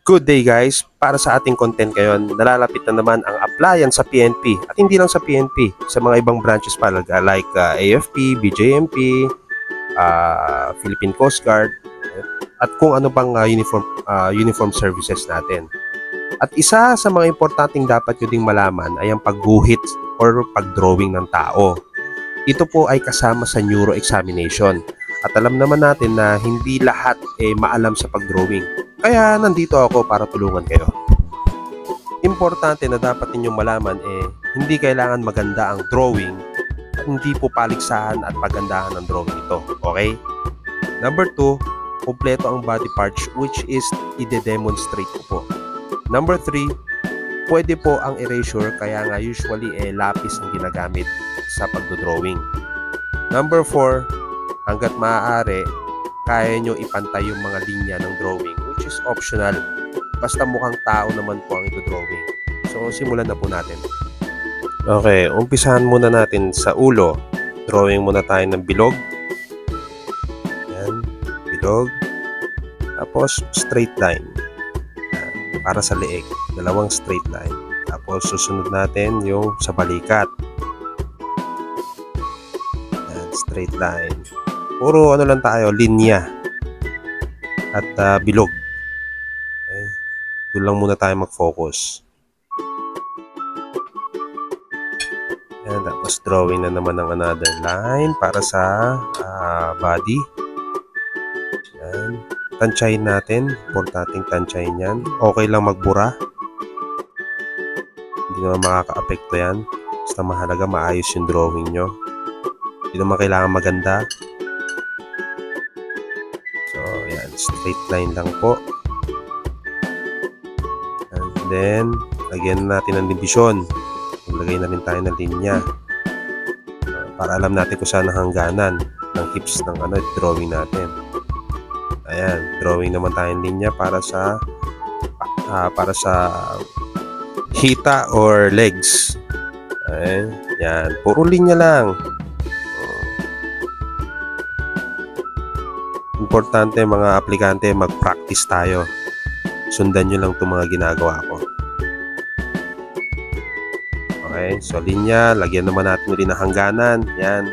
Good day guys! Para sa ating content ngayon, nalalapit na naman ang applyan sa PNP. At hindi lang sa PNP, sa mga ibang branches pa like AFP, BJMP, Philippine Coast Guard, at kung ano pang uniform services natin. At isa sa mga importanteng dapat nyo ding malaman ay ang pagguhit or pagdrawing ng tao. Ito po ay kasama sa neuro examination. At alam naman natin na hindi lahat maalam sa pagdrawing. Kaya nandito ako para tulungan kayo. Importante na dapat ninyong malaman hindi kailangan maganda ang drawing at hindi po paligsahan at pagandahan ng drawing ito. Okay? Number 2, kumpleto ang body parts which is i-demonstrate ko po. Number 3, pwede po ang erasure kaya nga usually lapis ang ginagamit sa pagdodrawing. Number 4, hanggat maaari, kaya nyo ipantay yung mga linya ng drawing which is optional. Basta mukhang tao naman po ang ito-drawing. So, simulan na po natin. Okay, umpisahan muna natin sa ulo. Drawing muna tayo ng bilog. Yan, bilog. Tapos, straight line. Yan, para sa leeg. Dalawang straight line. Tapos, susunod natin yung sa balikat. Yan, straight line. Puro ano lang tayo, linya at bilog. Okay. Doon lang muna tayo mag-focus. Yan, tapos drawing na naman ng another line para sa body. Yan. Tansyahin natin. Importanteng tansyahin yan. Okay lang magbura. Hindi naman makaka-apekto yan. Basta mahalaga maayos yung drawing nyo. Hindi naman kailangan maganda. Straight line lang po. And then, lagyan natin ng division. Maglagay na rin tayo ng linya. Para alam natin kung saan ang hangganan ng hips ng drawing natin. Ayan, drawing naman tayong linya para sa hita or legs. Ayan, yan. Puro linya lang. Importante mga aplikante, mag-practice tayo. Sundan nyo lang itong mga ginagawa ko. Okay, so linya, lagyan naman natin ulit ng hangganan. Yan,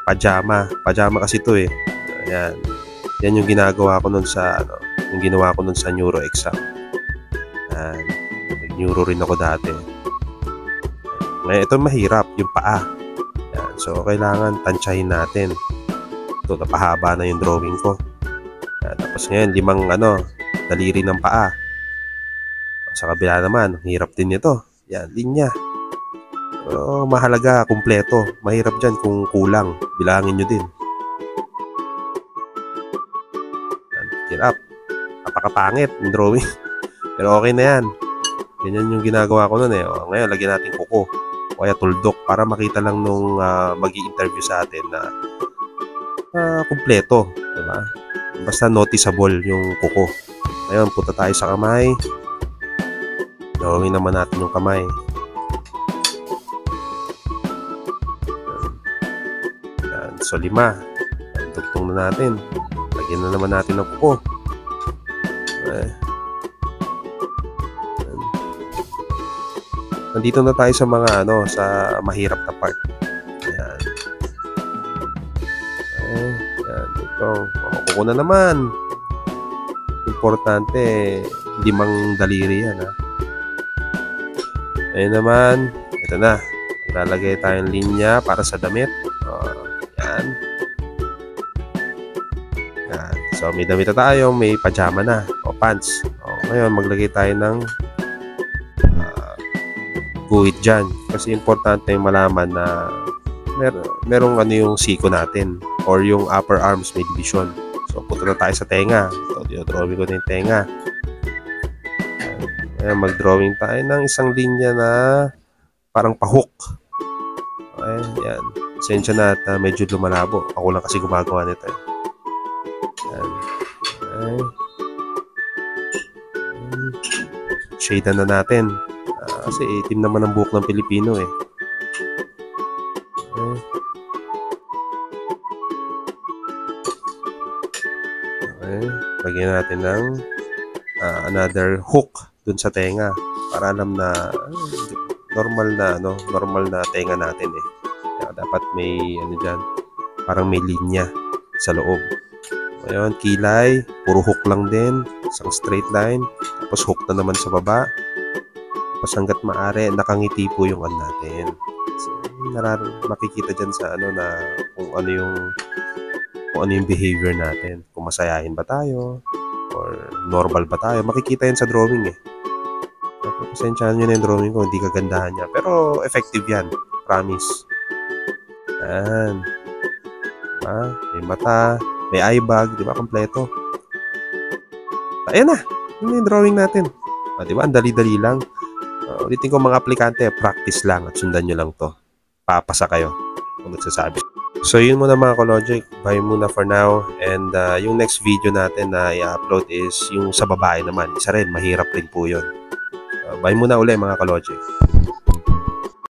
pajama. Pajama kasi ito eh. Ayan. Yan yung ginagawa ko nun sa yung ginawa ko nun sa neuro exam. Ayan. Nag-neuro rin ako dati. Ngayon, ito mahirap, yung paa. Ayan. So, kailangan tansyahin natin. Ito, napahaba na yung drawing ko. Tapos ngayon, 5 daliri ng paa. Sa kabila naman, hirap din ito. Yan, linya. Pero mahalaga, kumpleto. Mahirap dyan kung kulang. Bilangin nyo din. Yan, hirap. Napakapangit yung drawing. Pero okay na yan. Ganyan yung ginagawa ko nun eh. O, ngayon, lagyan natin kuko. O kaya tuldok para makita lang nung mag-i-interview sa atin na kumpleto, diba? Basta noticeable yung kuko. Ngayon, punta tayo sa kamay. Drawing naman natin yung kamay. Yan. So, 5. Yan, tugtong na natin. Lagyan na naman natin ng kuko. Okay. Nandito na tayo sa mga sa mahirap na part. Yan. Yan, ito. Kuko na naman. Importante, 5 daliri yan, ha. Ayun naman, ito na. Lalagay tayong linya para sa damit. Yan. Yan. So, may damit na tayo, may pajama na, o pants. Ngayon, maglagay tayo ng guhit dyan. Kasi importante malaman na merong yung siko natin or yung upper arms may division. So, punta na tayo sa tenga. So, drawing ko na yung tenga. Ayan, mag-drawing tayo ng isang linya na parang pahook. Okay, yan. Sensya na at medyo lumalabo. Ako lang kasi gumagawa nito. Ayan. Okay. Shade na natin. Kasi itim naman ang buhok ng Pilipino eh. Okay. Okay. Lagyan natin ng another hook dun sa tenga para alam na normal na tenga natin eh. Kaya dapat may diyan, parang may linya sa loob. Ayun, kilay, puro hook lang din, isang straight line, tapos hook na naman sa baba. Tapos hangga't maaari, nakangiti po yung natin. So, makikita dyan sa na kung ano yung behavior natin. Kung masayahin ba tayo or normal ba tayo. Makikita yan sa drawing eh. Pasensyahan nyo na yung drawing ko, hindi kagandahan niya. Pero effective yan, promise. Yan. Diba? May mata, may eye bag, di ba? Kompleto. Ayan na. Yun yung drawing natin. Di ba? Ang dali-dali lang. Ulitin ko mga aplikante, practice lang at sundan nyo lang to. Papasa kayo kung nagsasabi. So yun muna mga Kologic, bye muna for now. And yung next video natin na i-upload is yung sa babae naman. Isa rin, mahirap rin po yun. Bye muna uli mga Kologic.